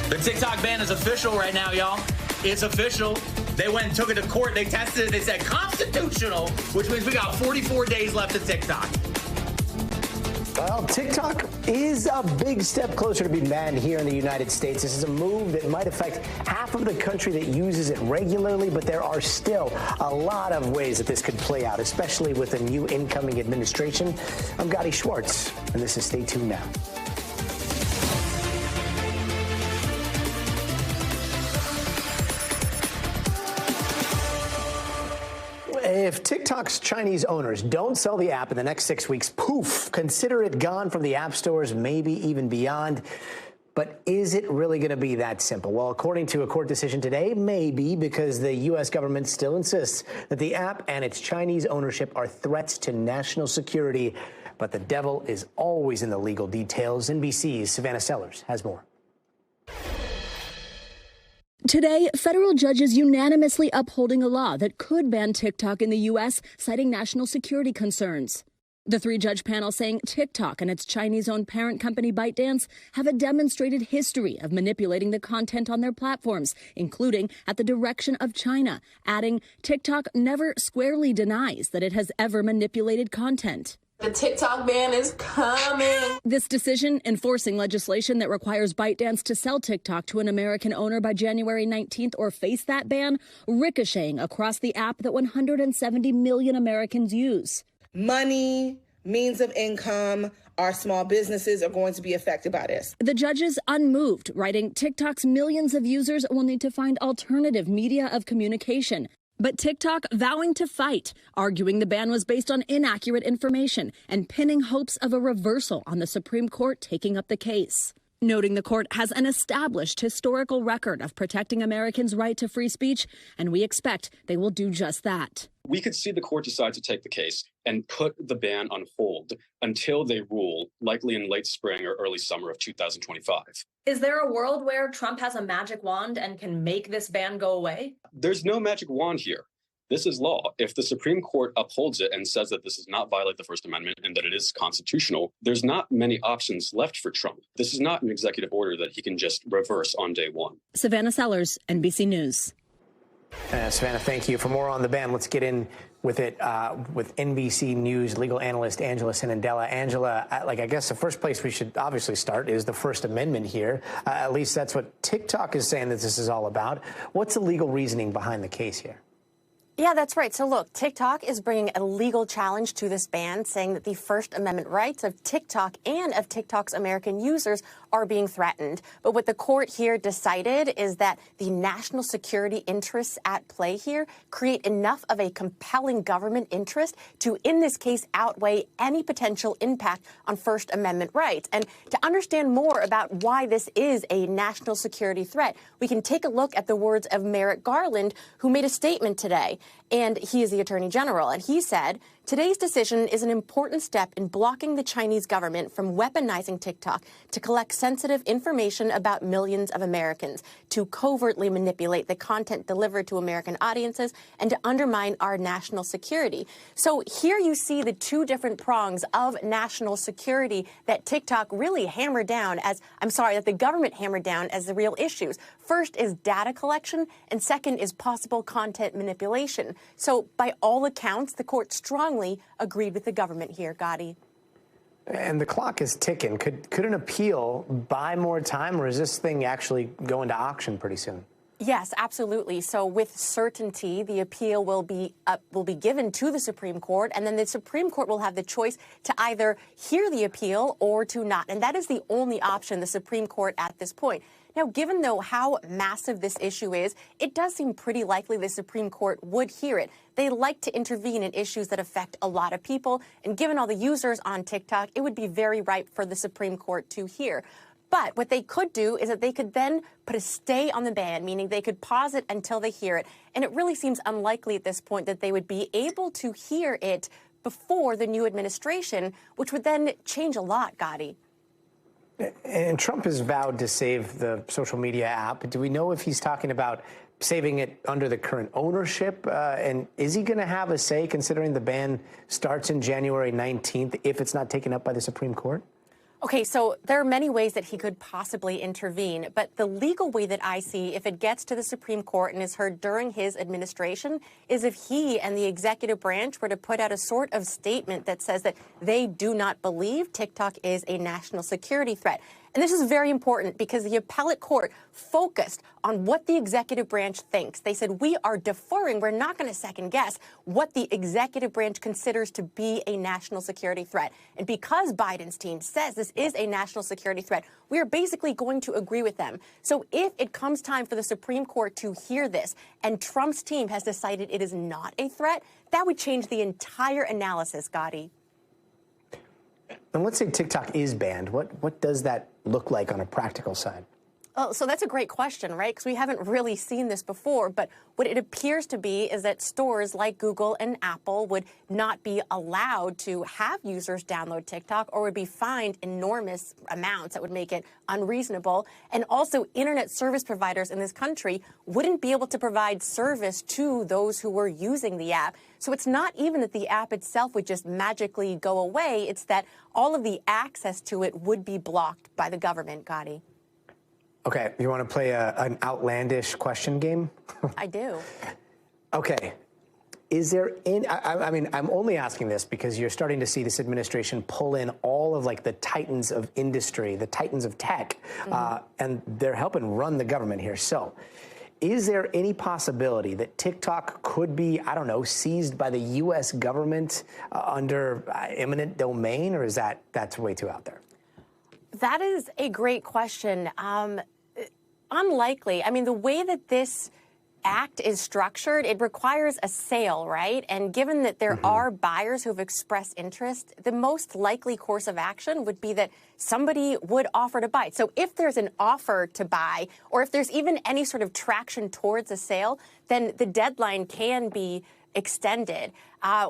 The TikTok ban is official right now, y'all. It's official. They went and took it to court. They tested it. They said constitutional, which means we got 44 days left of TikTok. Well, TikTok is a big step closer to being banned here in the United States. This is a move that might affect half of the country that uses it regularly, but there are still a lot of ways that this could play out, especially with a new incoming administration. I'm Gadi Schwartz, and this is Stay Tuned Now. If TikTok's Chinese owners don't sell the app in the next 6 weeks, poof, consider it gone from the app stores, maybe even beyond. But is it really going to be that simple? Well, according to a court decision today, maybe, because the U.S. government still insists that the app and its Chinese ownership are threats to national security. But the devil is always in the legal details. NBC's Savannah Sellers has more. Today, federal judges unanimously upholding a law that could ban TikTok in the U.S., citing national security concerns. The three-judge panel saying TikTok and its Chinese-owned parent company ByteDance have a demonstrated history of manipulating the content on their platforms, including at the direction of China, adding TikTok never squarely denies that it has ever manipulated content. The TikTok ban is coming. This decision, enforcing legislation that requires ByteDance to sell TikTok to an American owner by January 19th or face that ban, ricocheting across the app that 170 million Americans use. Money, means of income, our small businesses are going to be affected by this. The judges unmoved, writing TikTok's millions of users will need to find alternative media of communication. But TikTok vowing to fight, arguing the ban was based on inaccurate information and pinning hopes of a reversal on the Supreme Court taking up the case. Noting the court has an established historical record of protecting Americans' right to free speech, and we expect they will do just that. We could see the court decide to take the case and put the ban on hold until they rule, likely in late spring or early summer of 2025. Is there a world where Trump has a magic wand and can make this ban go away? There's no magic wand here. This is law. If the Supreme Court upholds it and says that this does not violate the First Amendment and that it is constitutional, there's not many options left for Trump. This is not an executive order that he can just reverse on day one. Savannah Sellers, NBC News. Savannah, thank you. For more on the ban, let's get in with it with NBC News legal analyst Angela Sinandela. Angela, I guess the first place we should obviously start is the First Amendment here. At least that's what TikTok is saying that this is all about. What's the legal reasoning behind the case here? Yeah, that's right. So look, TikTok is bringing a legal challenge to this ban, saying that the First Amendment rights of TikTok and of TikTok's American users are being threatened. But what the court here decided is that the national security interests at play here create enough of a compelling government interest to, in this case, outweigh any potential impact on First Amendment rights. And to understand more about why this is a national security threat, we can take a look at the words of Merrick Garland, who made a statement today. And he is the Attorney General. And he said, today's decision is an important step in blocking the Chinese government from weaponizing TikTok to collect sensitive information about millions of Americans, to covertly manipulate the content delivered to American audiences, and to undermine our national security. So here you see the two different prongs of national security that TikTok really hammered down as, that the government hammered down as the real issues. First is data collection, and second is possible content manipulation. So by all accounts, the court strongly agreed with the government here, Gadi. And the clock is ticking. Could an appeal buy more time, or is this thing actually going to auction pretty soon? Yes, absolutely. So with certainty, the appeal will be given to the Supreme Court, and then the Supreme Court will have the choice to either hear the appeal or to not. And that is the only option, the Supreme Court at this point. Now, given, though, how massive this issue is, it does seem pretty likely the Supreme Court would hear it. They like to intervene in issues that affect a lot of people, and given all the users on TikTok, it would be very ripe for the Supreme Court to hear. But what they could do is that they could then put a stay on the ban, meaning they could pause it until they hear it. And it really seems unlikely at this point that they would be able to hear it before the new administration, which would then change a lot, Gadi. And Trump has vowed to save the social media app. Do we know if he's talking about saving it under the current ownership? And is he going to have a say, considering the ban starts in January 19th, if it's not taken up by the Supreme Court? Okay, so there are many ways that he could possibly intervene, but the legal way that I see, if it gets to the Supreme Court and is heard during his administration, is if he and the executive branch were to put out a sort of statement that says that they do not believe TikTok is a national security threat. And this is very important because the appellate court focused on what the executive branch thinks. They said, we are deferring. We're not going to second guess what the executive branch considers to be a national security threat. And because Biden's team says this is a national security threat, we are basically going to agree with them. So if it comes time for the Supreme Court to hear this and Trump's team has decided it is not a threat, that would change the entire analysis, Gadi. And let's say TikTok is banned. What does that look like on a practical side? Oh, so that's a great question, right? Because we haven't really seen this before. But what it appears to be is that stores like Google and Apple would not be allowed to have users download TikTok or would be fined enormous amounts that would make it unreasonable. And also, internet service providers in this country wouldn't be able to provide service to those who were using the app. So it's not even that the app itself would just magically go away. It's that all of the access to it would be blocked by the government, Gadi. Okay, you want to play an outlandish question game? I do. Okay. Is there I mean, I'm only asking this because you're starting to see this administration pull in all of like the titans of industry, the titans of tech, and they're helping run the government here. So is there any possibility that TikTok could be, I don't know, seized by the U.S. government under eminent domain, or is that's way too out there? That is a great question. Unlikely. I mean, the way that this act is structured, it requires a sale, right? And given that there are buyers who have expressed interest, the most likely course of action would be that somebody would offer to buy it. So if there's an offer to buy, or if there's even any sort of traction towards a sale, then the deadline can be extended.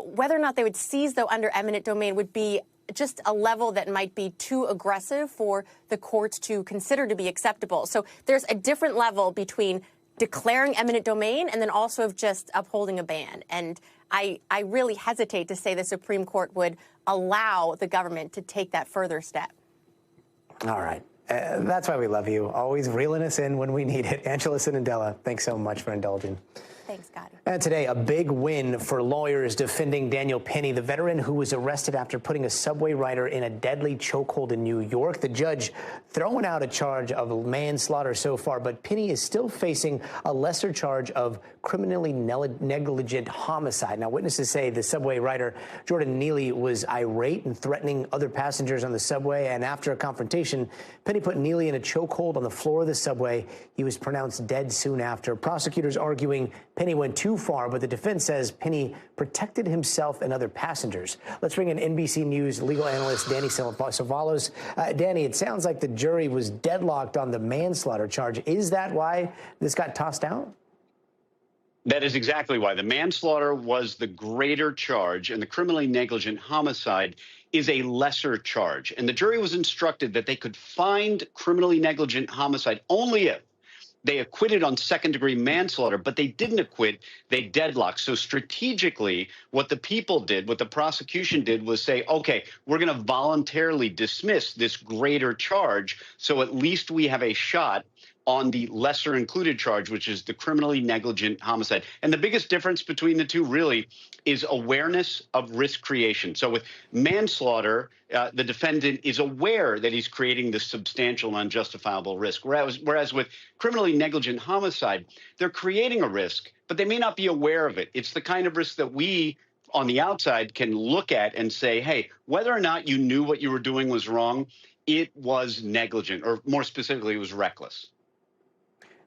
Whether or not they would seize, though, under eminent domain would be just a level that might be too aggressive for the courts to consider to be acceptable. So there's a different level between declaring eminent domain and then also of just upholding a ban. And I really hesitate to say the Supreme Court would allow the government to take that further step. All right. That's why we love you. Always reeling us in when we need it. Angela Sinandela, thanks so much for indulging. Thanks, Gadi. And today, a big win for lawyers defending Daniel Penny, the veteran who was arrested after putting a subway rider in a deadly chokehold in New York. The judge throwing out a charge of manslaughter so far, but Penny is still facing a lesser charge of criminally negligent homicide. Now, witnesses say the subway rider, Jordan Neely, was irate and threatening other passengers on the subway. And after a confrontation, Penny put Neely in a chokehold on the floor of the subway. He was pronounced dead soon after. Prosecutors arguing Penny went too far, but the defense says Penny protected himself and other passengers. Let's bring in NBC News legal analyst Danny Savalos. Danny, it sounds like the jury was deadlocked on the manslaughter charge. Is that why this got tossed out? That is exactly why. The manslaughter was the greater charge, and the criminally negligent homicide is a lesser charge. And the jury was instructed that they could find criminally negligent homicide only if they acquitted on second-degree manslaughter, but they didn't acquit, they deadlocked. So strategically, what the people did, what the prosecution did was say, okay, we're going to voluntarily dismiss this greater charge, so at least we have a shot on the lesser included charge, which is the criminally negligent homicide. And the biggest difference between the two really is awareness of risk creation. So with manslaughter, the defendant is aware that he's creating this substantial and unjustifiable risk, whereas with criminally negligent homicide, they're creating a risk, but they may not be aware of it. It's the kind of risk that we on the outside can look at and say, hey, whether or not you knew what you were doing was wrong, it was negligent, or more specifically, it was reckless.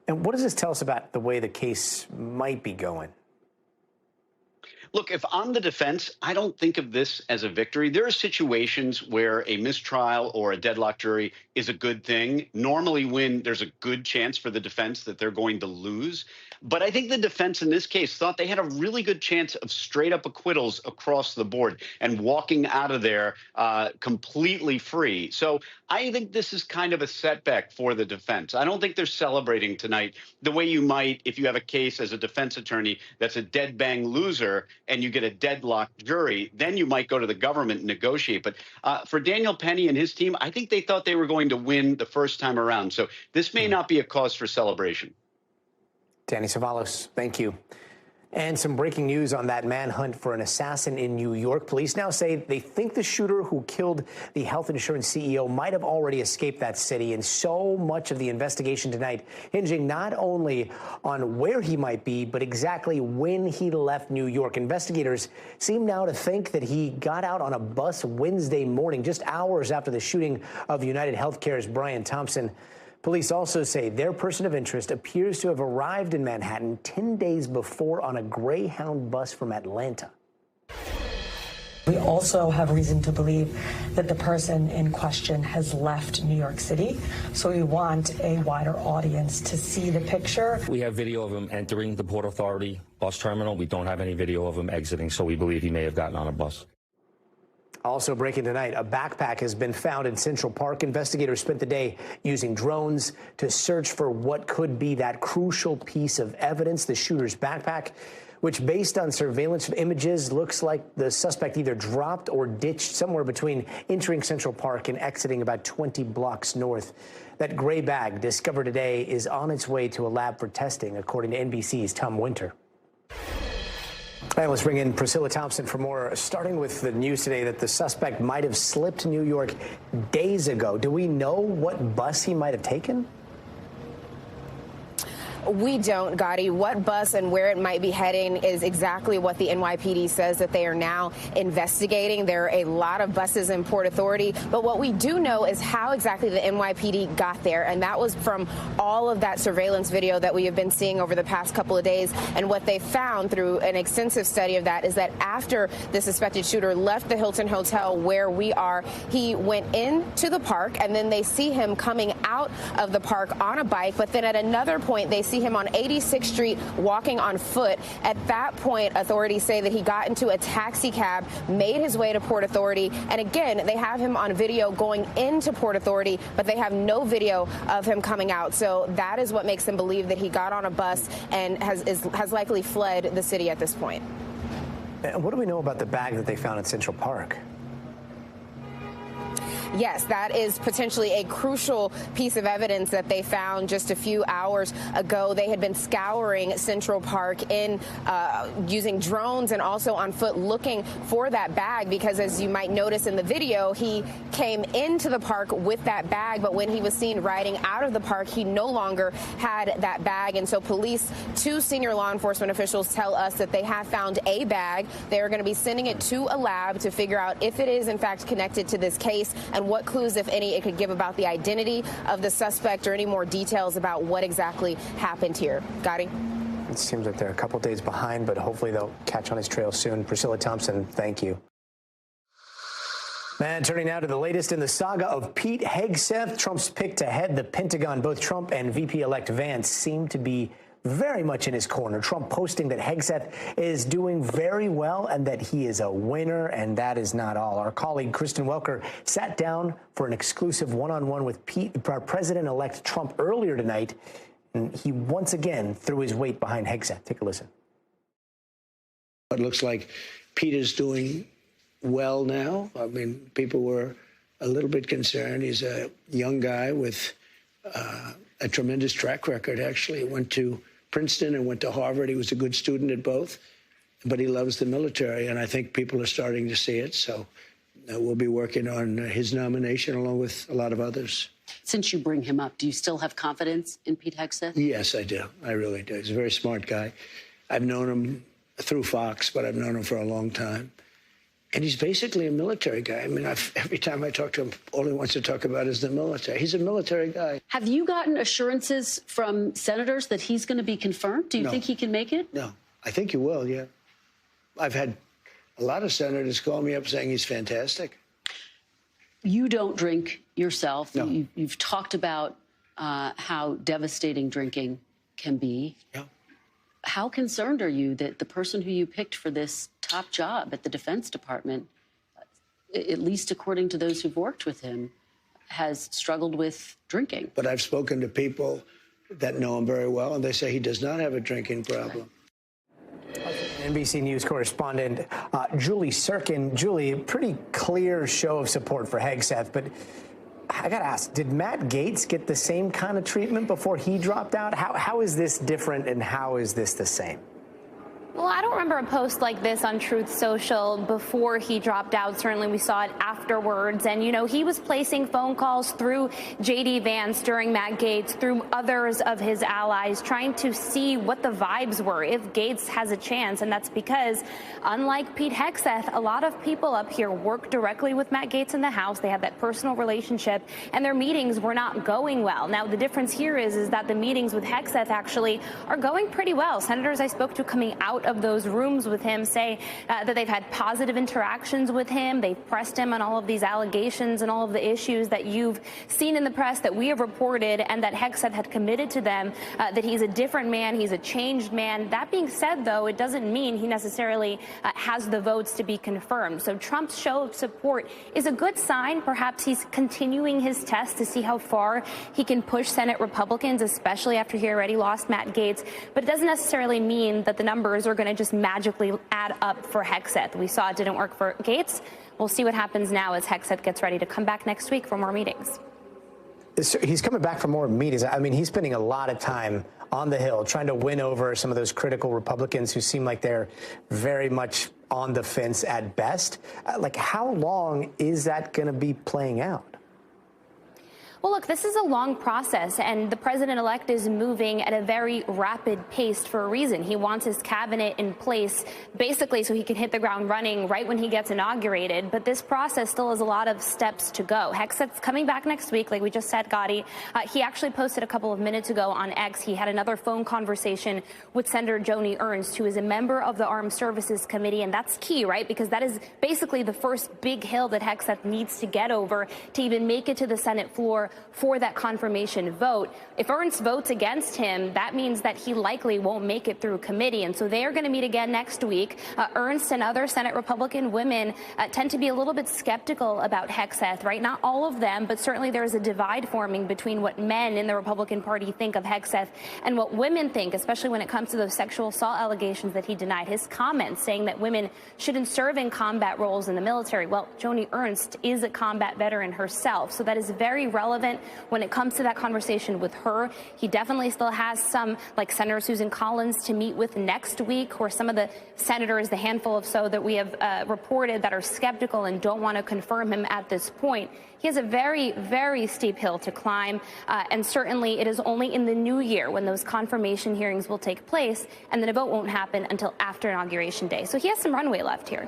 And what does this tell us about the way the case might be going? Look, if I'm the defense, I don't think of this as a victory. There are situations where a mistrial or a deadlock jury is a good thing, normally when there's a good chance for the defense that they're going to lose. But I think the defense in this case thought they had a really good chance of straight up acquittals across the board and walking out of there completely free. So I think this is kind of a setback for the defense. I don't think they're celebrating tonight the way you might if you have a case as a defense attorney that's a dead bang loser and you get a deadlocked jury, then you might go to the government and negotiate. But for Daniel Penny and his team, I think they thought they were going to win the first time around. So this may not be a cause for celebration. Danny Savalos, thank you. And some breaking news on that manhunt for an assassin in New York. Police now say they think the shooter who killed the health insurance CEO might have already escaped that city. And so much of the investigation tonight hinging not only on where he might be, but exactly when he left New York. Investigators seem now to think that he got out on a bus Wednesday morning, just hours after the shooting of UnitedHealthcare's Brian Thompson. Police also say their person of interest appears to have arrived in Manhattan 10 days before on a Greyhound bus from Atlanta. We also have reason to believe that the person in question has left New York City. So we want a wider audience to see the picture. We have video of him entering the Port Authority bus terminal. We don't have any video of him exiting, so we believe he may have gotten on a bus. Also breaking tonight, a backpack has been found in Central Park. Investigators spent the day using drones to search for what could be that crucial piece of evidence, the shooter's backpack, which, based on surveillance images, looks like the suspect either dropped or ditched somewhere between entering Central Park and exiting about 20 blocks north. That gray bag discovered today is on its way to a lab for testing, according to NBC's Tom Winter. And let's bring in Priscilla Thompson for more, starting with the news today that the suspect might have slipped New York days ago. Do we know what bus he might have taken? We don't, Gadi. What bus and where it might be heading is exactly what the NYPD says that they are now investigating. There are a lot of buses in Port Authority, but what we do know is how exactly the NYPD got there, and that was from all of that surveillance video that we have been seeing over the past couple of days. And what they found through an extensive study of that is that after the suspected shooter left the Hilton Hotel where we are, he went into the park, and then they see him coming out of the park on a bike, but then at another point they see him on 86th Street walking on foot. At that point, authorities say that he got into a taxi cab, made his way to Port Authority, and again, they have him on video going into Port Authority, but they have no video of him coming out. So that is what makes them believe that he got on a bus and has likely fled the city at this point. And what do we know about the bag that they found in Central Park? Yes, that is potentially a crucial piece of evidence that they found just a few hours ago. They had been scouring Central Park using drones and also on foot looking for that bag because, as you might notice in the video, he came into the park with that bag, but when he was seen riding out of the park, he no longer had that bag. And so police, two senior law enforcement officials tell us that they have found a bag. They're going to be sending it to a lab to figure out if it is in fact connected to this case and what clues, if any, it could give about the identity of the suspect or any more details about what exactly happened here. Gadi? It seems like they're a couple days behind, but hopefully they'll catch on his trail soon. Priscilla Thompson, thank you. And turning now to the latest in the saga of Pete Hegseth, Trump's pick to head the Pentagon. Both Trump and VP-elect Vance seem to be very much in his corner. Trump posting that Hegseth is doing very well and that he is a winner, and that is not all. Our colleague Kristen Welker sat down for an exclusive one-on-one with President-elect Trump earlier tonight, and he once again threw his weight behind Hegseth. Take a listen. It looks like Pete is doing well now. I mean, people were a little bit concerned. He's a young guy with a tremendous track record, actually. He went to Princeton and went to Harvard. He was a good student at both, but he loves the military, and I think people are starting to see it. So we'll be working on his nomination along with a lot of others. Since you bring him up, do you still have confidence in Pete Hegseth? Yes, I do. I really do. He's a very smart guy. I've known him through Fox, but I've known him for a long time. And he's basically a military guy. I mean, every time I talk to him, all he wants to talk about is the military. He's a military guy. Have you gotten assurances from senators that he's going to be confirmed? Do you think he can make it? No. I think he will, yeah. I've had a lot of senators call me up saying he's fantastic. You don't drink yourself. No. You've talked about how devastating drinking can be. Yeah. How concerned are you that the person who you picked for this top job at the Defense Department, at least according to those who've worked with him, has struggled with drinking? But I've spoken to people that know him very well, and they say he does not have a drinking problem. NBC News correspondent Julie Sirkin. Julie, pretty clear show of support for Hegseth, but I got to ask, did Matt Gaetz get the same kind of treatment before he dropped out? How is this different, and how is this the same? Well, I don't remember a post like this on Truth Social before he dropped out. Certainly we saw it afterwards. And, you know, he was placing phone calls through J.D. Vance during Matt Gaetz, through others of his allies, trying to see what the vibes were, if Gaetz has a chance. And that's because, unlike Pete Hegseth, a lot of people up here work directly with Matt Gaetz in the House. They have that personal relationship, and their meetings were not going well. Now, the difference here is that the meetings with Hegseth actually are going pretty well. Senators I spoke to coming out of those rooms with him say that they've had positive interactions with him. They've pressed him on all of these allegations and all of the issues that you've seen in the press, that we have reported, and that Hegseth had committed to them, that he's a different man, he's a changed man. That being said, though, it doesn't mean he necessarily has the votes to be confirmed. So Trump's show of support is a good sign. Perhaps he's continuing his test to see how far he can push Senate Republicans, especially after he already lost Matt Gaetz. But it doesn't necessarily mean that the numbers are going to just magically add up for Hegseth. We saw it didn't work for Gaetz. We'll see what happens now as Hegseth gets ready to come back next week for more meetings. He's coming back for more meetings. I mean, he's spending a lot of time on the Hill trying to win over some of those critical Republicans who seem like they're very much on the fence at best. Like, how long is that going to be playing out? Well, look, this is a long process, and the president-elect is moving at a very rapid pace for a reason. He wants his cabinet in place basically so he can hit the ground running right when he gets inaugurated. But this process still has a lot of steps to go. Hegseth's coming back next week, like we just said, Gadi. He actually posted a couple of minutes ago on X. He had another phone conversation with Senator Joni Ernst, who is a member of the Armed Services Committee. And that's key, right? Because that is basically the first big hill that Hegseth needs to get over to even make it to the Senate floor for that confirmation vote. If Ernst votes against him, that means that he likely won't make it through committee. And so they are going to meet again next week. Ernst and other Senate Republican women tend to be a little bit skeptical about Hegseth, right? Not all of them, but certainly there is a divide forming between what men in the Republican Party think of Hegseth and what women think, especially when it comes to those sexual assault allegations that he denied. His comments saying that women shouldn't serve in combat roles in the military. Well, Joni Ernst is a combat veteran herself, so that is very relevant when it comes to that conversation with her. He definitely still has some, like Senator Susan Collins, to meet with next week, or some of the senators, the handful of so that we have reported that are skeptical and don't want to confirm him at this point. He has a very, very steep hill to climb, and certainly it is only in the new year when those confirmation hearings will take place, and then a vote won't happen until after Inauguration Day. So he has some runway left here.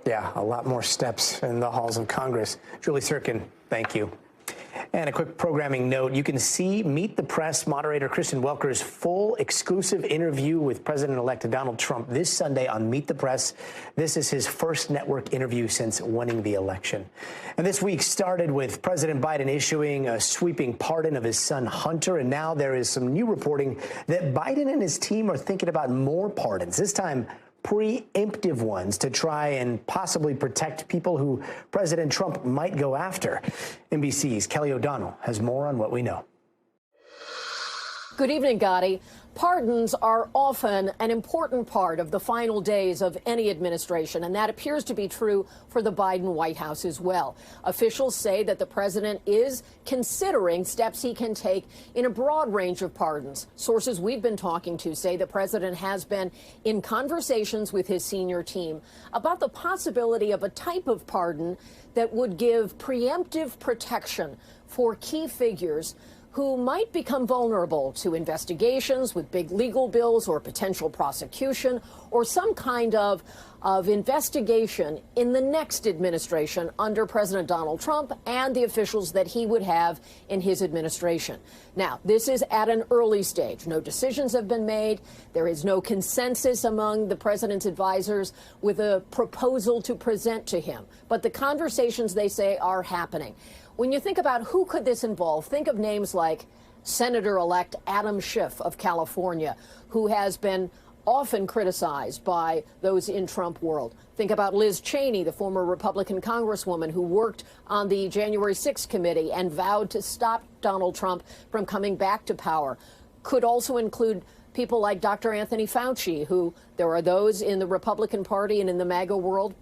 Yeah, a lot more steps in the halls of Congress. Julie Sirkin, thank you. And a quick programming note, you can see Meet the Press moderator Kristen Welker's full exclusive interview with President-elect Donald Trump this Sunday on Meet the Press. This is his first network interview since winning the election. And this week started with President Biden issuing a sweeping pardon of his son Hunter, and now there is some new reporting that Biden and his team are thinking about more pardons, this time preemptive ones, to try and possibly protect people who President Trump might go after. NBC's Kelly O'Donnell has more on what we know. Good evening, Gadi. Pardons are often an important part of the final days of any administration, and that appears to be true for the Biden White House as well. Officials say that the president is considering steps he can take in a broad range of pardons. Sources we've been talking to say the president has been in conversations with his senior team about the possibility of a type of pardon that would give preemptive protection for key figures who might become vulnerable to investigations with big legal bills or potential prosecution or some kind of investigation in the next administration under President Donald Trump and the officials that he would have in his administration. Now, this is at an early stage. No decisions have been made. There is no consensus among the president's advisors with a proposal to present to him. But the conversations, they say, are happening. When you think about who could this involve, think of names like Senator-elect Adam Schiff of California, who has been often criticized by those in Trump world. Think about Liz Cheney, the former Republican congresswoman who worked on the January 6th committee and vowed to stop Donald Trump from coming back to power. Could also include people like Dr. Anthony Fauci, who there are those in the Republican Party and in the MAGA world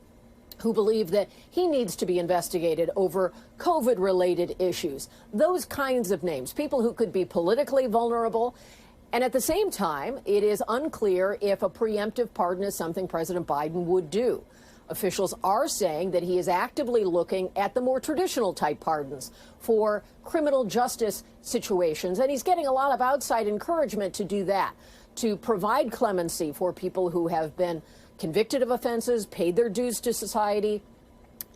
who believe that he needs to be investigated over COVID-related issues. Those kinds of names, people who could be politically vulnerable. And at the same time, it is unclear if a preemptive pardon is something President Biden would do. Officials are saying that he is actively looking at the more traditional type pardons for criminal justice situations. And he's getting a lot of outside encouragement to do that, to provide clemency for people who have been convicted of offenses, paid their dues to society,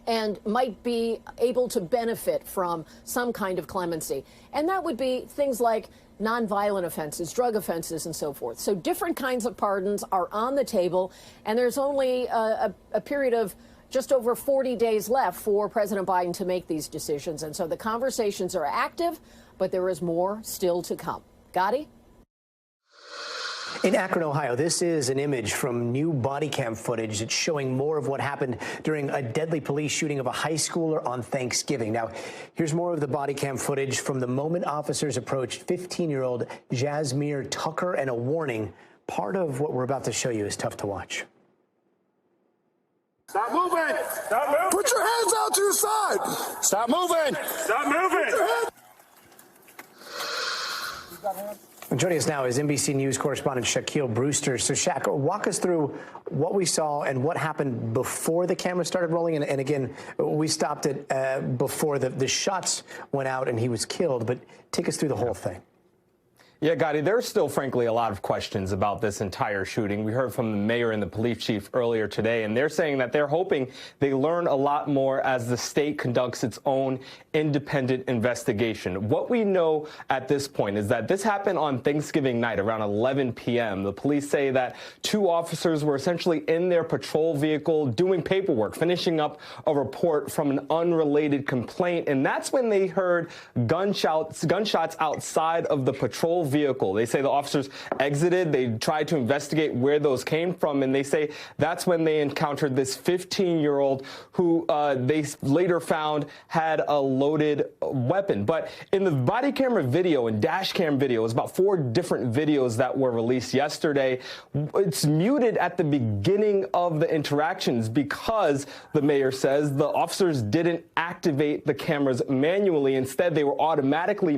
and might be able to benefit from some kind of clemency. And that would be things like nonviolent offenses, drug offenses, and so forth. So different kinds of pardons are on the table, and there's only a period of just over 40 days left for President Biden to make these decisions. And so the conversations are active, but there is more still to come. Gadi? In Akron, Ohio, this is an image from new Bodycam footage. It's showing more of what happened during a deadly police shooting of a high schooler on Thanksgiving. Now, here's more of the Bodycam footage from the moment officers approached 15-year-old Jasmine Tucker, and a warning. Part of what we're about to show you is tough to watch. Stop moving! Stop moving! Put your hands out to your side! Stop moving! Stop moving! And joining us now is NBC News correspondent Shaquille Brewster. So, Shaq, walk us through what we saw and what happened before the camera started rolling. And again, we stopped it before the shots went out and he was killed. But take us through the whole thing. Yeah, Gadi, there's still, frankly, a lot of questions about this entire shooting. We heard from the mayor and the police chief earlier today, and they're saying that they're hoping they learn a lot more as the state conducts its own independent investigation. What we know at this point is that this happened on Thanksgiving night around 11 p.m. The police say that two officers were essentially in their patrol vehicle doing paperwork, finishing up a report from an unrelated complaint, and that's when they heard gunshots outside of the patrol vehicle. They say the officers exited. They tried to investigate where those came from, and they say that's when they encountered this 15-year-old who they later found had a loaded weapon. But in the body camera video and dash cam video, it's about 4 different videos that were released yesterday. It's muted at the beginning of the interactions because, the mayor says, the officers didn't activate the cameras manually. Instead, they were automatically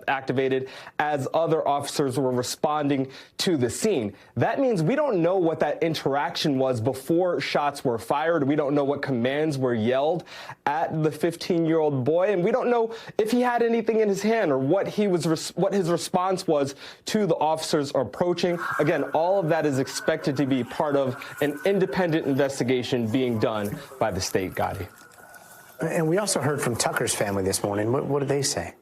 activated as other officers were responding to the scene. That means we don't know what that interaction was before shots were fired. We don't know what commands were yelled at the 15-year-old boy, and we don't know if he had anything in his hand or what his response was to the officers approaching. Again, all of that is expected to be part of an independent investigation being done by the state, Gadi. And we also heard from Tucker's family this morning. What did they say?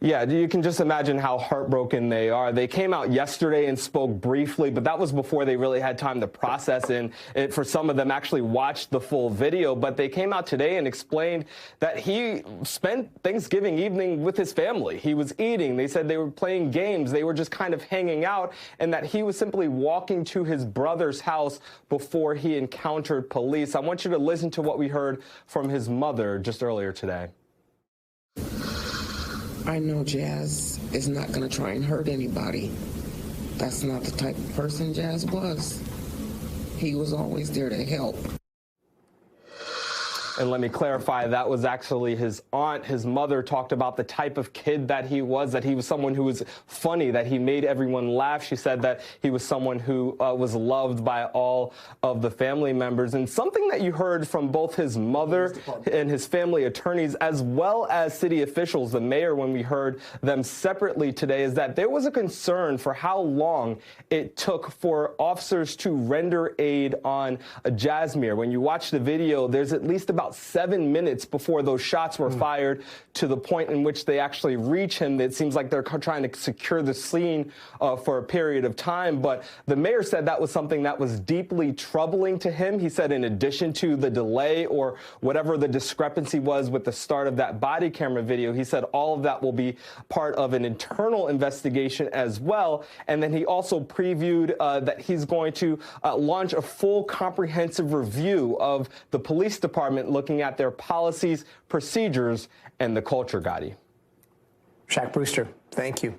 Yeah, you can just imagine how heartbroken they are. They came out yesterday and spoke briefly, but that was before they really had time to process and for some of them actually watched the full video. But they came out today and explained that he spent Thanksgiving evening with his family. He was eating. They said they were playing games. They were just kind of hanging out, and that he was simply walking to his brother's house before he encountered police. I want you to listen to what we heard from his mother just earlier today. I know Jazz is not going to try and hurt anybody. That's not the type of person Jazz was. He was always there to help. And let me clarify, that was actually his aunt. His mother talked about the type of kid that he was someone who was funny, that he made everyone laugh. She said that he was someone who was loved by all of the family members. And something that you heard from both his mother and his family attorneys, as well as city officials, the mayor, when we heard them separately today, is that there was a concern for how long it took for officers to render aid on Jasmine. When you watch the video, there's at least about 7 minutes before those shots were fired to the point in which they actually reach him. It seems like they're trying to secure the scene for a period of time. But the mayor said that was something that was deeply troubling to him. He said in addition to the delay or whatever the discrepancy was with the start of that body camera video, he said all of that will be part of an internal investigation as well. And then he also previewed that he's going to launch a full comprehensive review of the police department, looking at their policies, procedures, and the culture, Gadi. Shaq Brewster, thank you.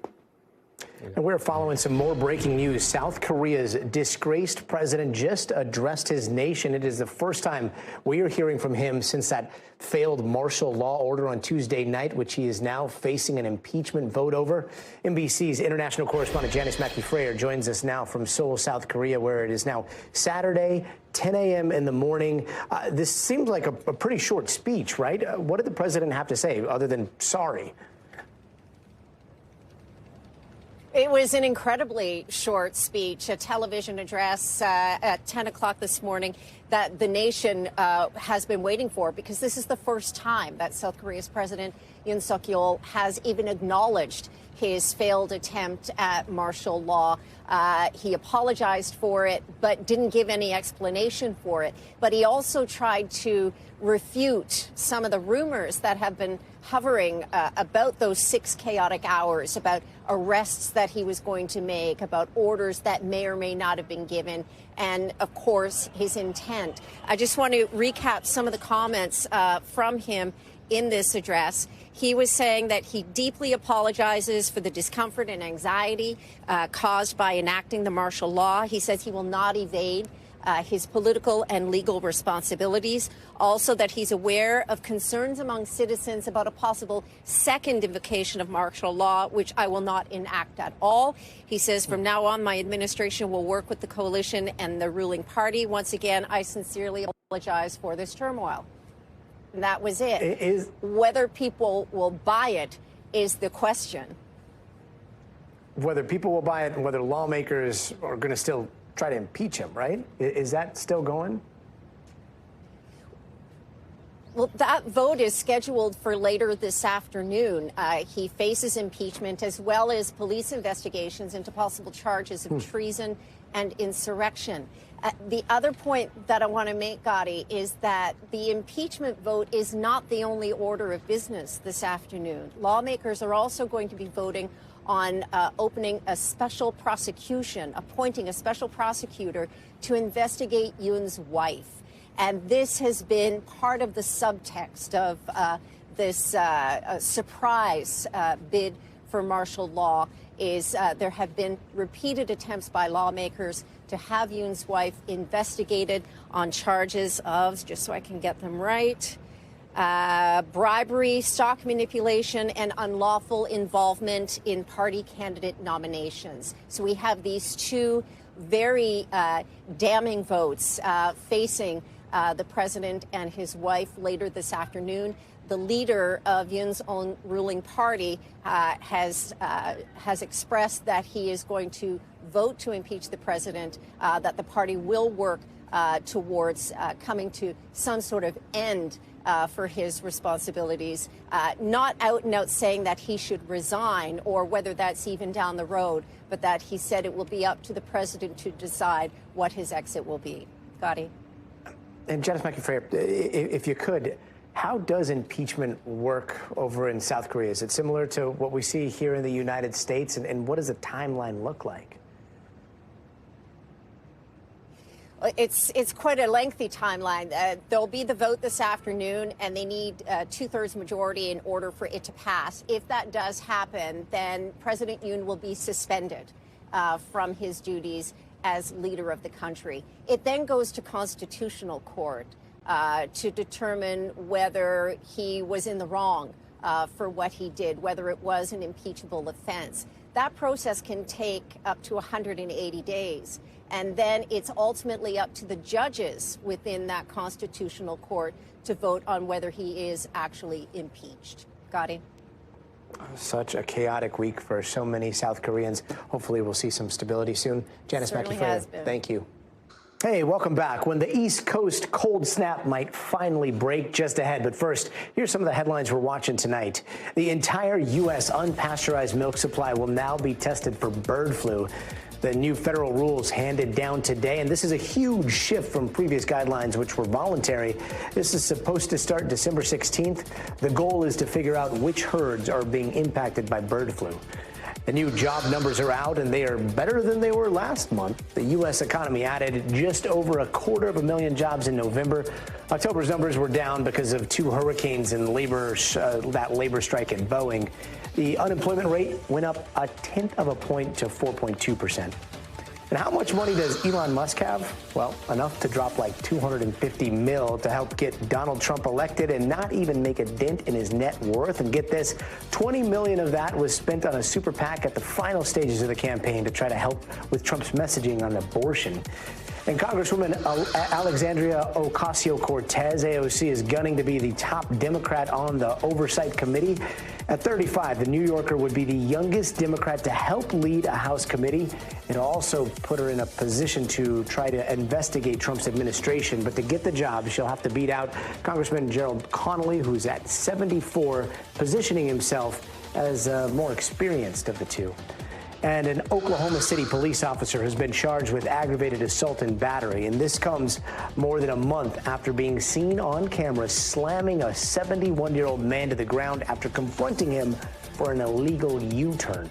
And we're following some more breaking news. South Korea's disgraced president just addressed his nation. It is the first time we are hearing from him since that failed martial law order on Tuesday night, which he is now facing an impeachment vote over. NBC's international correspondent Janice Mackey-Frayer joins us now from Seoul, South Korea, where it is now Saturday, 10 a.m. in the morning. This seems like a pretty short speech, right? What did the president have to say other than sorry? It was an incredibly short speech, a television address at 10 o'clock this morning that the nation has been waiting for, because this is the first time that South Korea's President Yoon Suk-yeol has even acknowledged his failed attempt at martial law. He apologized for it, but didn't give any explanation for it. But he also tried to refute some of the rumors that have been hovering about those 6 chaotic hours, about arrests that he was going to make, about orders that may or may not have been given, and, of course, his intent. I just want to recap some of the comments from him in this address. He was saying that he deeply apologizes for the discomfort and anxiety caused by enacting the martial law. He says he will not evade his political and legal responsibilities. Also, that he's aware of concerns among citizens about a possible second invocation of martial law, which I will not enact at all. He says, from now on, my administration will work with the coalition and the ruling party. Once again, I sincerely apologize for this turmoil. And that was it. Whether people will buy it is the question. Whether people will buy it and whether lawmakers are going to still try to impeach him, right? Is that still going? Well, that vote is scheduled for later this afternoon. He faces impeachment as well as police investigations into possible charges of treason and insurrection. The other point that I want to make, Gadi, is that the impeachment vote is not the only order of business this afternoon. Lawmakers are also going to be voting on opening a special prosecution, appointing a special prosecutor to investigate Yoon's wife. And this has been part of the subtext of this surprise bid for martial law. There have been repeated attempts by lawmakers to have Yoon's wife investigated on charges of, just so I can get them right, bribery, stock manipulation, and unlawful involvement in party candidate nominations. So we have these two very damning votes facing the president and his wife later this afternoon. The leader of Yoon's own ruling party has expressed that he is going to vote to impeach the president, that the party will work towards coming to some sort of end for his responsibilities, not out and out saying that he should resign or whether that's even down the road, but that he said it will be up to the president to decide what his exit will be. Gadi. And Janice Mackey-Frayer, if you could, how does impeachment work over in South Korea? Is it similar to what we see here in the United States? And what does the timeline look like? It's quite a lengthy timeline. There'll be the vote this afternoon, and they need a 2/3 majority in order for it to pass. If that does happen, then President Yoon will be suspended from his duties as leader of the country. It then goes to constitutional court to determine whether he was in the wrong for what he did, whether it was an impeachable offense. That process can take up to 180 days. And then it's ultimately up to the judges within that constitutional court to vote on whether he is actually impeached. Gadi. Such a chaotic week for so many South Koreans. Hopefully we'll see some stability soon. Janice Mackey-Frayer, thank you. Hey, welcome back. When the East Coast cold snap might finally break just ahead. But first, here's some of the headlines we're watching tonight. The entire U.S. unpasteurized milk supply will now be tested for bird flu. The new federal rules handed down today, and this is a huge shift from previous guidelines, which were voluntary. This is supposed to start December 16th. The goal is to figure out which herds are being impacted by bird flu. The new job numbers are out, and they are better than they were last month. The U.S. economy added just over 250,000 jobs in November. October's numbers were down because of 2 hurricanes and that labor strike at Boeing. The unemployment rate went up 1/10 of a point to 4.2%. And how much money does Elon Musk have? Well, enough to drop like $250 million to help get Donald Trump elected and not even make a dent in his net worth. And get this, $20 million of that was spent on a super PAC at the final stages of the campaign to try to help with Trump's messaging on abortion. And Congresswoman Alexandria Ocasio-Cortez, AOC, is gunning to be the top Democrat on the Oversight Committee. At 35, the New Yorker would be the youngest Democrat to help lead a House committee. It'll also put her in a position to try to investigate Trump's administration. But to get the job, she'll have to beat out Congressman Gerald Connolly, who's at 74, positioning himself as more experienced of the two. And an Oklahoma City police officer has been charged with aggravated assault and battery. And this comes more than a month after being seen on camera slamming a 71-year-old man to the ground after confronting him for an illegal U-turn.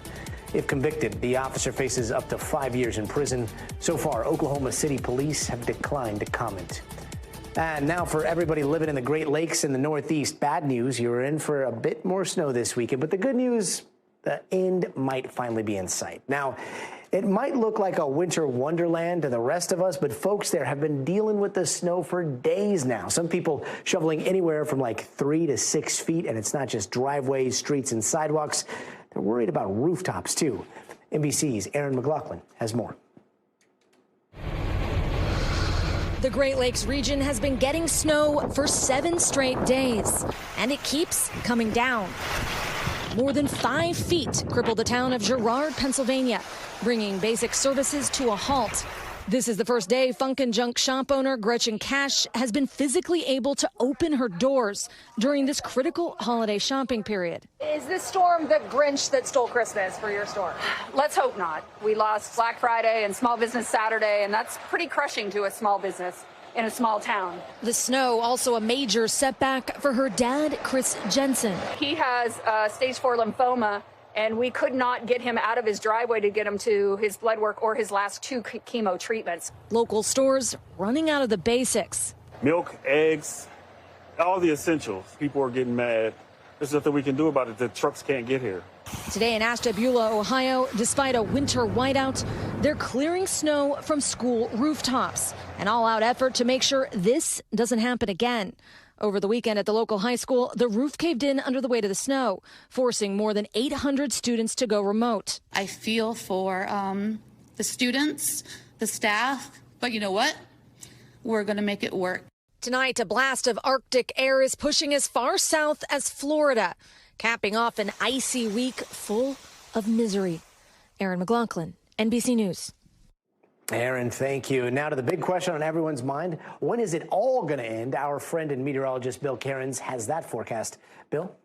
If convicted, the officer faces up to 5 years in prison. So far, Oklahoma City police have declined to comment. And now for everybody living in the Great Lakes in the Northeast, bad news. You're in for a bit more snow this weekend. But the good news, the end might finally be in sight. Now, it might look like a winter wonderland to the rest of us, but folks there have been dealing with the snow for days now. Some people shoveling anywhere from like 3 to 6 feet, and it's not just driveways, streets, and sidewalks. They're worried about rooftops, too. NBC's Aaron McLaughlin has more. The Great Lakes region has been getting snow for 7 straight days, and it keeps coming down. More than 5 feet crippled the town of Girard, Pennsylvania, bringing basic services to a halt. This is the first day Funk and Junk shop owner Gretchen Cash has been physically able to open her doors during this critical holiday shopping period. Is this storm the Grinch that stole Christmas for your store? Let's hope not. We lost Black Friday and Small Business Saturday, and that's pretty crushing to a small business in a small town. The snow also a major setback for her dad, Chris Jensen. He has stage 4 lymphoma, and we could not get him out of his driveway to get him to his blood work or his last 2 chemo treatments. Local stores running out of the basics. Milk, eggs, all the essentials. People are getting mad. There's nothing we can do about it. The trucks can't get here. Today in Ashtabula, Ohio, despite a winter whiteout, they're clearing snow from school rooftops. An all-out effort to make sure this doesn't happen again. Over the weekend at the local high school, the roof caved in under the weight of the snow, forcing more than 800 students to go remote. I feel for the students, the staff, but you know what? We're going to make it work. Tonight, a blast of Arctic air is pushing as far south as Florida, capping off an icy week full of misery. Aaron McLaughlin, NBC News. Aaron, thank you. Now to the big question on everyone's mind. When is it all going to end? Our friend and meteorologist Bill Cairns has that forecast. Bill?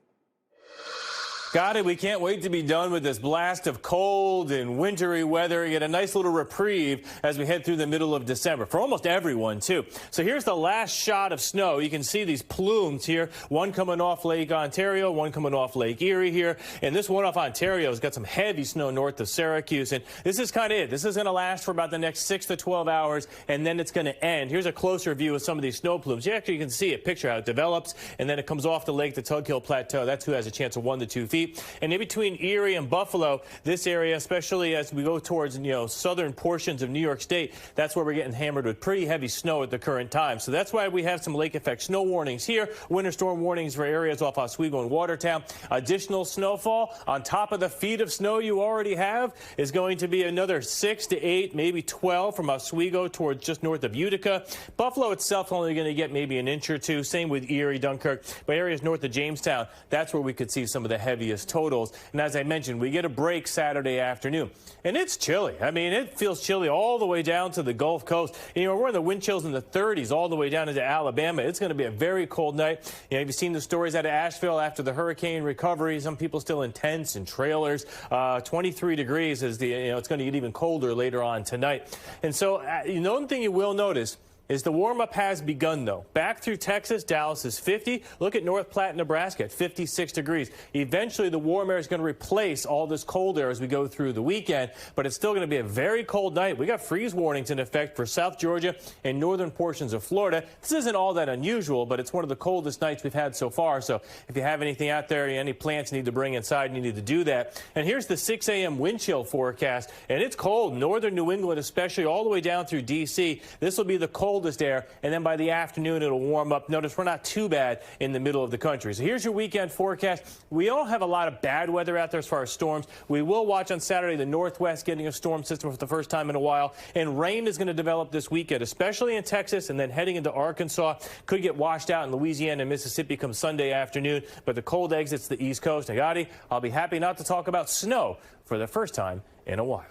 Gadi, we can't wait to be done with this blast of cold and wintry weather. Get a nice little reprieve as we head through the middle of December for almost everyone, too. So here's the last shot of snow. You can see these plumes here, one coming off Lake Ontario, one coming off Lake Erie here. And this one off Ontario has got some heavy snow north of Syracuse. And this is kind of it. This is going to last for about the next 6 to 12 hours, and then it's going to end. Here's a closer view of some of these snow plumes. You actually can see it, picture how it develops, and then it comes off the lake, the Tug Hill Plateau. That's who has a chance of 1 to 2 feet. And in between Erie and Buffalo, this area, especially as we go towards, southern portions of New York State, that's where we're getting hammered with pretty heavy snow at the current time. So that's why we have some lake effect snow warnings here, winter storm warnings for areas off Oswego and Watertown. Additional snowfall on top of the feet of snow you already have is going to be another 6 to 8, maybe 12 from Oswego towards just north of Utica. Buffalo itself only going to get maybe an inch or two. Same with Erie, Dunkirk. But areas north of Jamestown, that's where we could see some of the heaviest totals. And as I mentioned, we get a break Saturday afternoon. And it's chilly. I mean, it feels chilly all the way down to the Gulf Coast. We're in the wind chills in the 30s all the way down into Alabama. It's going to be a very cold night. Have you seen the stories out of Asheville after the hurricane recovery? Some people still in tents and trailers. 23 degrees is it's going to get even colder later on tonight. And so, one thing you will notice, is the warm-up has begun, though. Back through Texas, Dallas is 50. Look at North Platte, Nebraska at 56 degrees. Eventually, the warm air is going to replace all this cold air as we go through the weekend, but it's still going to be a very cold night. We got freeze warnings in effect for South Georgia and northern portions of Florida. This isn't all that unusual, but it's one of the coldest nights we've had so far. So if you have anything out there, any plants you need to bring inside, you need to do that. And here's the 6 a.m. wind chill forecast, and it's cold. Northern New England, especially all the way down through D.C. This will be the coldest air, and then by the afternoon it'll warm up. Notice we're not too bad in the middle of the country. So here's your weekend forecast. We don't have a lot of bad weather out there as far as storms. We will watch on Saturday the Northwest getting a storm system for the first time in a while, and rain is going to develop this weekend, especially in Texas, and then heading into Arkansas. Could get washed out in Louisiana and Mississippi come Sunday afternoon, but the cold exits the East Coast. Now, Gadi, I'll be happy not to talk about snow for the first time in a while.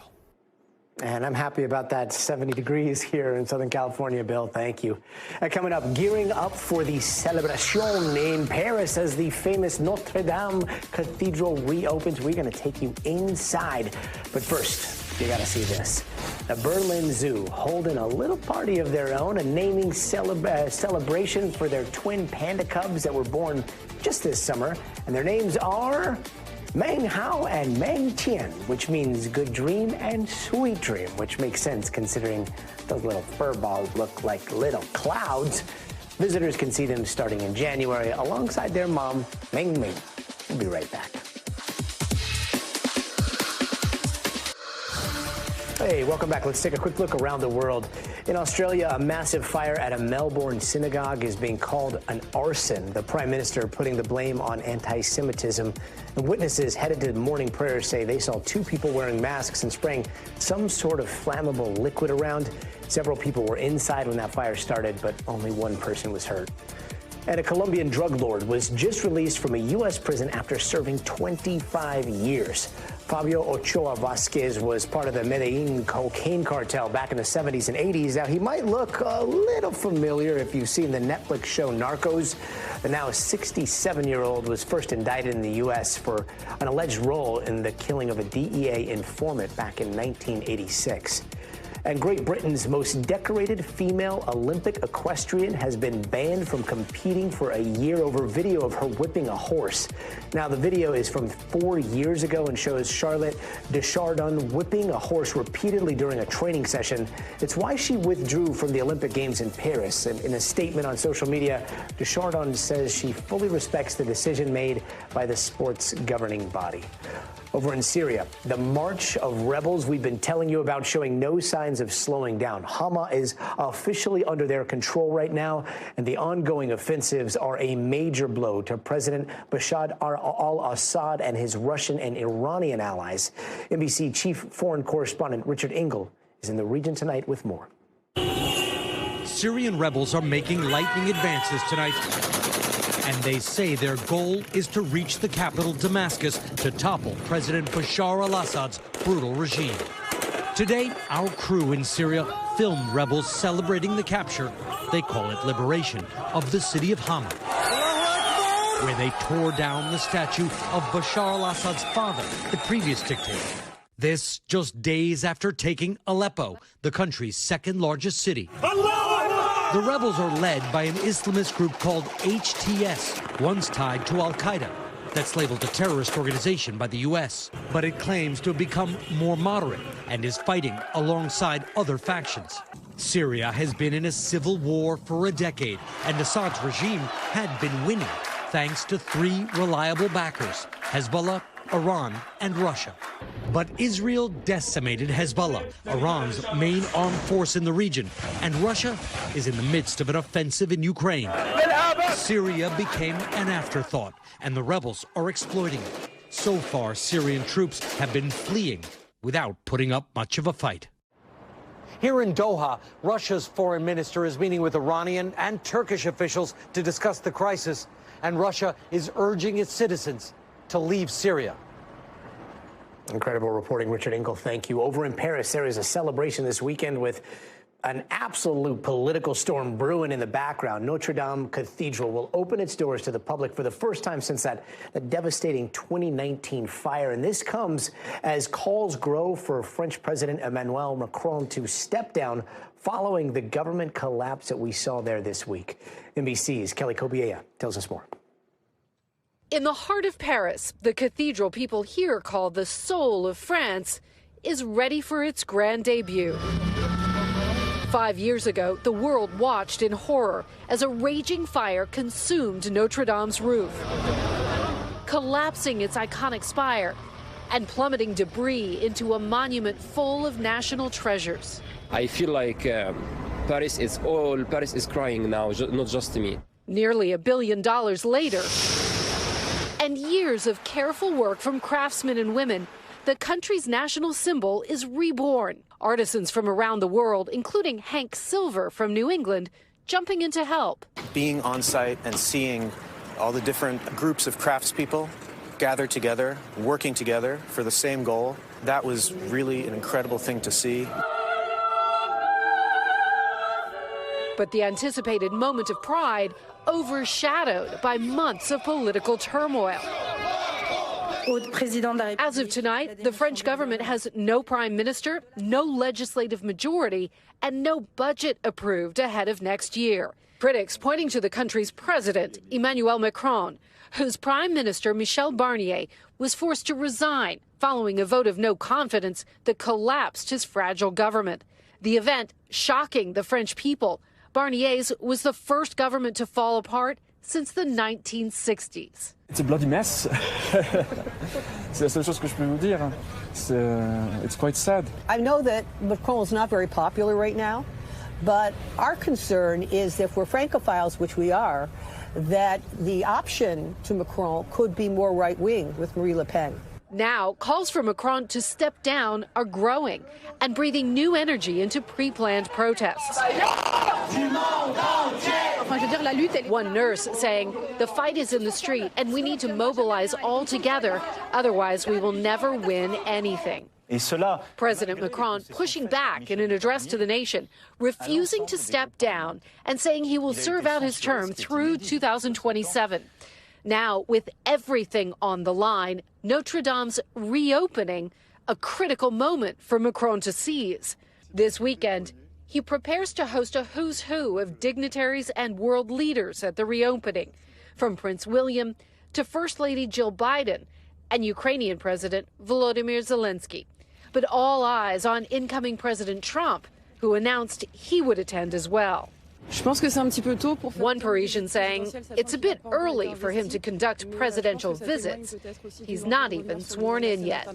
And I'm happy about that 70 degrees here in Southern California, Bill. Thank you. Coming up, gearing up for the celebration in Paris as the famous Notre Dame Cathedral reopens. We're going to take you inside. But first, you got to see this. The Berlin Zoo holding a little party of their own, a naming celebration for their twin panda cubs that were born just this summer. And their names are Meng Hao and Meng Tian, which means good dream and sweet dream, which makes sense considering those little fur balls look like little clouds. Visitors can see them starting in January alongside their mom, Meng Ming. We'll be right back. Hey, welcome back. Let's take a quick look around the world. In Australia, a massive fire at a Melbourne synagogue is being called an arson. The Prime Minister putting the blame on anti-Semitism. And witnesses headed to morning prayer say they saw two people wearing masks and spraying some sort of flammable liquid around. Several people were inside when that fire started, but only one person was hurt. And a Colombian drug lord was just released from a U.S. prison after serving 25 years. Fabio Ochoa Vasquez was part of the Medellin cocaine cartel back in the 70s and 80s. Now, he might look a little familiar if you've seen the Netflix show Narcos. The now 67-year-old was first indicted in the U.S. for an alleged role in the killing of a DEA informant back in 1986. And Great Britain's most decorated female Olympic equestrian has been banned from competing for a year over video of her whipping a horse. Now, the video is from 4 years ago and shows Charlotte Deschardins whipping a horse repeatedly during a training session. It's why she withdrew from the Olympic Games in Paris. And in a statement on social media, Deschardins says she fully respects the decision made by the sport's governing body. Over in Syria, the march of rebels we've been telling you about showing no signs of slowing down. Hama is officially under their control right now, and the ongoing offensives are a major blow to President Bashar al-Assad and his Russian and Iranian allies. NBC chief foreign correspondent Richard Engel is in the region tonight with more. Syrian rebels are making lightning advances tonight, and they say their goal is to reach the capital, Damascus, to topple President Bashar al-Assad's brutal regime. Today, our crew in Syria filmed rebels celebrating the capture, they call it liberation, of the city of Hama, where they tore down the statue of Bashar al-Assad's father, the previous dictator. This just days after taking Aleppo, the country's second largest city. The rebels are led by an Islamist group called HTS, once tied to al-Qaeda. That's labeled a terrorist organization by the U.S., but it claims to have become more moderate and is fighting alongside other factions. Syria has been in a civil war for a decade, and Assad's regime had been winning thanks to three reliable backers: Hezbollah, Iran, and Russia. But Israel decimated Hezbollah, Iran's main armed force in the region, and Russia is in the midst of an offensive in Ukraine. Syria became an afterthought, and the rebels are exploiting it. So far, Syrian troops have been fleeing without putting up much of a fight. Here in Doha, Russia's foreign minister is meeting with Iranian and Turkish officials to discuss the crisis, and Russia is urging its citizens to leave Syria. Incredible reporting, Richard Engel. Thank you. Over in Paris, there is a celebration this weekend with An absolute political storm brewing in the background. Notre Dame Cathedral will open its doors to the public for the first time since that devastating 2019 fire. And this comes as calls grow for French President Emmanuel Macron to step down following the government collapse that we saw there this week. NBC's Kelly Kobiella tells us more. In the heart of Paris, the cathedral people here call the soul of France is ready for its grand debut. 5 years ago, the world watched in horror as a raging fire consumed Notre Dame's roof, collapsing its iconic spire and plummeting debris into a monument full of national treasures. I feel like Paris is crying now, not just me. Nearly $1 billion later, and years of careful work from craftsmen and women, the country's national symbol is reborn. Artisans from around the world, including Hank Silver from New England, jumping in to help. Being on site and seeing all the different groups of craftspeople gathered together, working together for the same goal, that was really an incredible thing to see. But the anticipated moment of pride overshadowed by months of political turmoil. As of tonight, the French government has no prime minister, no legislative majority, and no budget approved ahead of next year. Critics pointing to the country's president, Emmanuel Macron, whose prime minister, Michel Barnier, was forced to resign following a vote of no confidence that collapsed his fragile government. The event shocking the French people. Barnier's was the first government to fall apart since the 1960s. It's a bloody mess. C'est la seule chose que je peux vous dire. It's quite sad. I know that Macron is not very popular right now, but our concern is if we're Francophiles, which we are, that the option to Macron could be more right-wing with Marine Le Pen. Now, calls for Macron to step down are growing and breathing new energy into pre-planned protests. One nurse saying, the fight is in the street and we need to mobilize all together, otherwise we will never win anything. President Macron pushing back in an address to the nation, refusing to step down and saying he will serve out his term through 2027. Now, with everything on the line, Notre Dame's reopening, a critical moment for Macron to seize. This weekend, he prepares to host a who's who of dignitaries and world leaders at the reopening, from Prince William to First Lady Jill Biden and Ukrainian President Volodymyr Zelensky. But all eyes on incoming President Trump, who announced he would attend as well. One Parisian saying it's a bit early for him to conduct presidential visits. He's not even sworn in yet.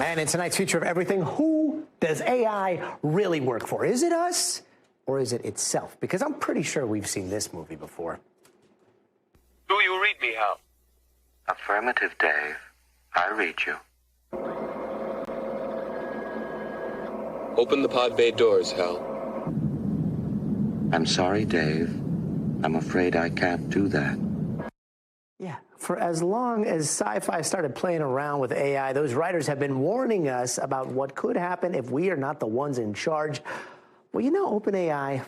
And in tonight's Future of Everything, who does AI really work for? Is it us or is it itself? Because I'm pretty sure we've seen this movie before. Do you read me, Hal? Affirmative, Dave. I read you. Open the pod bay doors, Hal. I'm sorry, Dave. I'm afraid I can't do that. Yeah, for as long as sci-fi started playing around with AI, those writers have been warning us about what could happen if we are not the ones in charge. Well, you know, OpenAI,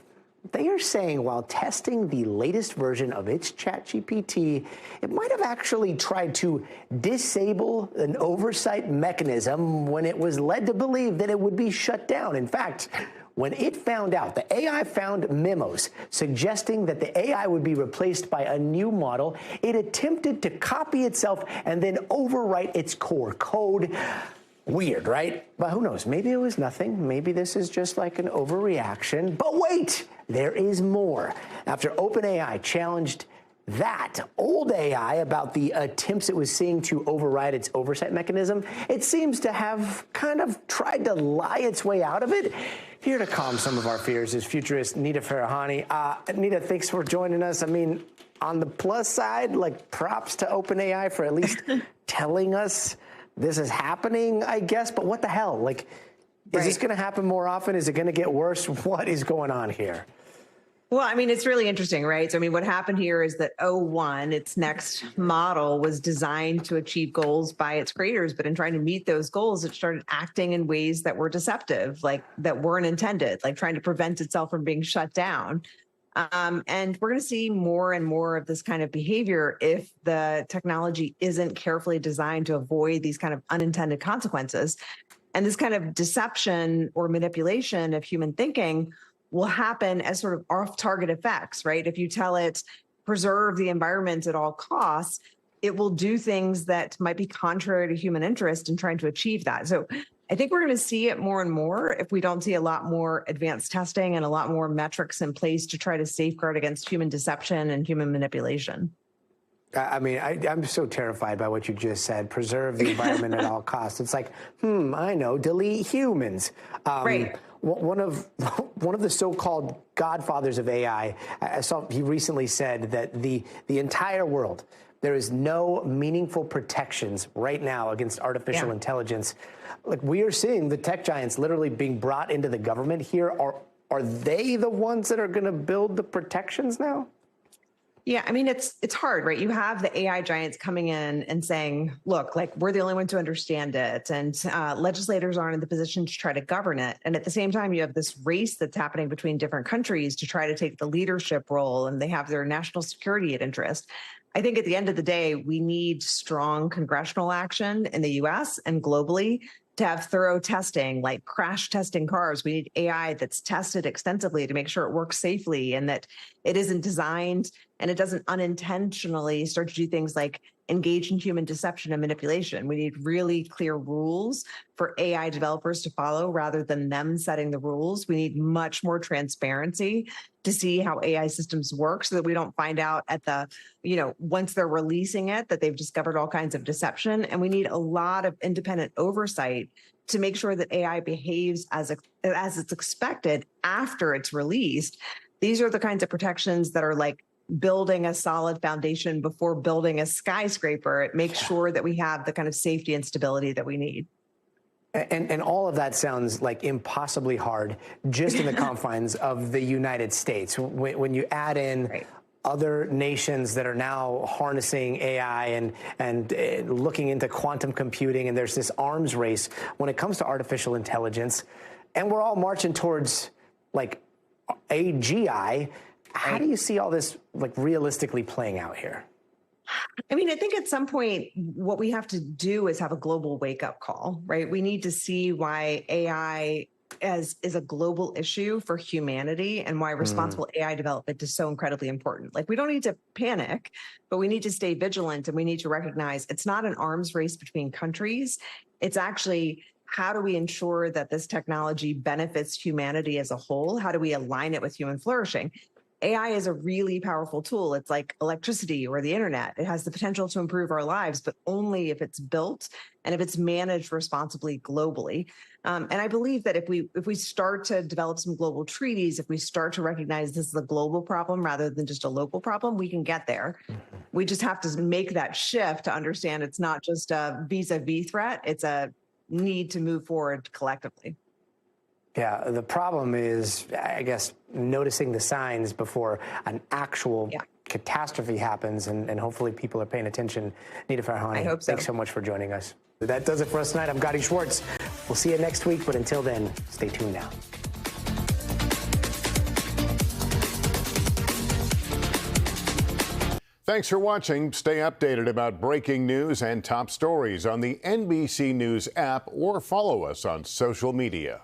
they are saying while testing the latest version of its ChatGPT, it might have actually tried to disable an oversight mechanism when it was led to believe that it would be shut down. In fact, when it found out, the AI found memos suggesting that the AI would be replaced by a new model, it attempted to copy itself and then overwrite its core code. Weird, right? But who knows? Maybe it was nothing. Maybe this is just like an overreaction. But wait, there is more. After OpenAI challenged that old AI about the attempts it was seeing to override its oversight mechanism, it seems to have kind of tried to lie its way out of it. Here to calm some of our fears is futurist Nita Farahani. Nita, thanks for joining us. I mean, on the plus side, like props to OpenAI for at least telling us this is happening, I guess. But what the hell? Like, is this going to happen more often? Is it going to get worse? What is going on here? Well, I mean, it's really interesting, right? So, I mean, what happened here is that O1, its next model, was designed to achieve goals by its creators. But in trying to meet those goals, it started acting in ways that were deceptive, like that weren't intended, like trying to prevent itself from being shut down. And we're going to see more and more of this kind of behavior if the technology isn't carefully designed to avoid these kind of unintended consequences. And this kind of deception or manipulation of human thinking will happen as sort of off-target effects, right? If you tell it, preserve the environment at all costs, it will do things that might be contrary to human interest in trying to achieve that. So I think we're going to see it more and more if we don't see a lot more advanced testing and a lot more metrics in place to try to safeguard against human deception and human manipulation. I mean, I'm so terrified by what you just said. Preserve the environment at all costs. It's like, I know, delete humans. Right. One of the so-called godfathers of AI, I saw he recently said that the entire world, there is no meaningful protections right now against artificial intelligence. Like, we are seeing the tech giants literally being brought into the government here. Are they the ones that are going to build the protections now? Yeah, I mean, it's hard, right? You have the AI giants coming in and saying, look, like, we're the only one to understand it. And legislators aren't in the position to try to govern it. And at the same time, you have this race that's happening between different countries to try to take the leadership role. And they have their national security at interest. I think at the end of the day, we need strong congressional action in the US and globally to have thorough testing, like crash testing cars. We need AI that's tested extensively to make sure it works safely and that it isn't designed and it doesn't unintentionally start to do things like engage in human deception and manipulation. We need really clear rules for AI developers to follow rather than them setting the rules. We need much more transparency to see how AI systems work so that we don't find out at the, once they're releasing it, that they've discovered all kinds of deception. And we need a lot of independent oversight to make sure that AI behaves as it's expected after it's released. These are the kinds of protections that are like building a solid foundation before building a skyscraper. It makes sure that we have the kind of safety and stability that we need. And all of that sounds like impossibly hard just in the confines of the United States. When you add in other nations that are now harnessing AI and looking into quantum computing, and there's this arms race when it comes to artificial intelligence, and we're all marching towards like AGI. How do you see all this like realistically playing out here? I mean, I think at some point, what we have to do is have a global wake-up call, right? We need to see why AI is a global issue for humanity and why responsible AI development is so incredibly important. Like, we don't need to panic, but we need to stay vigilant and we need to recognize it's not an arms race between countries. It's actually, how do we ensure that this technology benefits humanity as a whole? How do we align it with human flourishing? AI is a really powerful tool. It's like electricity or the internet. It has the potential to improve our lives, but only if it's built and if it's managed responsibly globally. And I believe that if we start to develop some global treaties, if we start to recognize this is a global problem rather than just a local problem, we can get there. We just have to make that shift to understand it's not just a vis-a-vis threat. It's a need to move forward collectively. Yeah, the problem is, I guess, noticing the signs before an actual catastrophe happens, and hopefully people are paying attention. Nita Farahani, I hope so. Thanks so much for joining us. That does it for us tonight. I'm Gadi Schwartz. We'll see you next week, but until then, stay tuned now. Thanks for watching. Stay updated about breaking news and top stories on the NBC News app or follow us on social media.